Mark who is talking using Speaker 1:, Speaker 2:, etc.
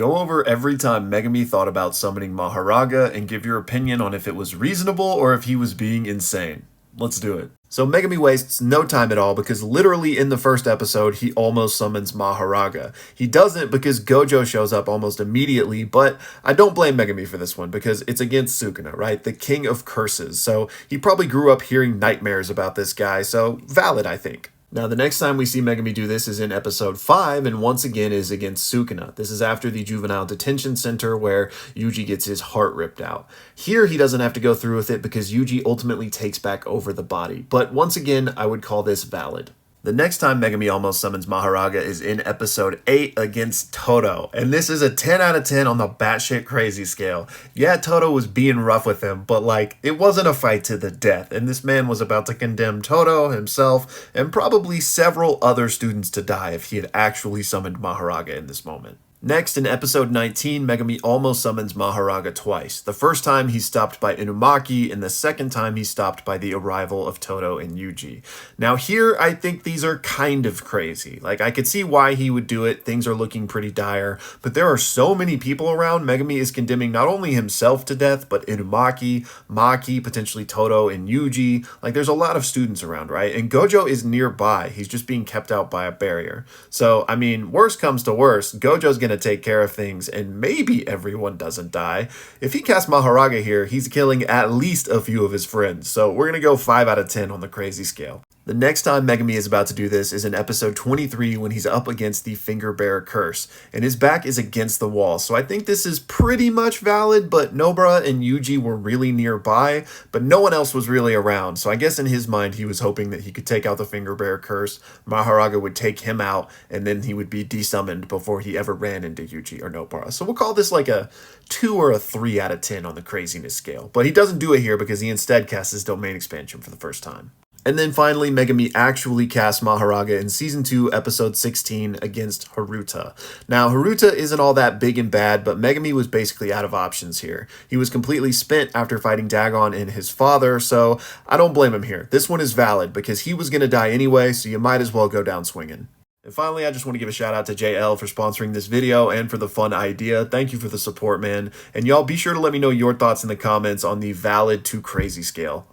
Speaker 1: Go over every time Megumi thought about summoning Mahoraga and give your opinion on if it was reasonable or if he was being insane. Let's do it. So Megumi wastes no time at all because literally in the first episode he almost summons Mahoraga. He doesn't because Gojo shows up almost immediately, but I don't blame Megumi for this one because it's against Sukuna, right? The king of curses. So he probably grew up hearing nightmares about this guy, so valid I think. Now, the next time we see Megumi do this is in episode 5, and once again is against Sukuna. This is after the Juvenile Detention Center where Yuji gets his heart ripped out. Here, he doesn't have to go through with it because Yuji ultimately takes back over the body. But once again, I would call this valid. The next time Megumi almost summons Mahoraga is in episode 8 against Todo, and this is a 10 out of 10 on the batshit crazy scale. Yeah, Todo was being rough with him, but it wasn't a fight to the death, and this man was about to condemn Todo, himself, and probably several other students to die if he had actually summoned Mahoraga in this moment. Next, in episode 19, Megumi almost summons Mahoraga twice. The first time he's stopped by Inumaki, and the second time he's stopped by the arrival of Todo and Yuji. Now here, I think these are kind of crazy. I could see why he would do it, things are looking pretty dire, but there are so many people around, Megumi is condemning not only himself to death, but Inumaki, Maki, potentially Todo, and Yuji. There's a lot of students around, right? And Gojo is nearby, he's just being kept out by a barrier. So, worst comes to worst, Gojo's gonna take care of things and maybe everyone doesn't die. If he casts Mahoraga here, he's killing at least a few of his friends, so we're gonna go 5 out of 10 on the crazy scale. The next time Megumi is about to do this is in episode 23 when he's up against the Finger Bearer Curse, and his back is against the wall, so I think this is pretty much valid, but Nobara and Yuji were really nearby, but no one else was really around, so I guess in his mind he was hoping that he could take out the Finger Bearer Curse, Mahoraga would take him out, and then he would be desummoned before he ever ran into Yuji or Nobara. So we'll call this a 2 or a 3 out of 10 on the craziness scale, but he doesn't do it here because he instead casts his domain expansion for the first time. And then finally, Megumi actually casts Mahoraga in Season 2, Episode 16 against Haruta. Now, Haruta isn't all that big and bad, but Megumi was basically out of options here. He was completely spent after fighting Dagon and his father, so I don't blame him here. This one is valid because he was going to die anyway, so you might as well go down swinging. And finally, I just want to give a shout out to JL for sponsoring this video and for the fun idea. Thank you for the support, man. And y'all be sure to let me know your thoughts in the comments on the valid to crazy scale.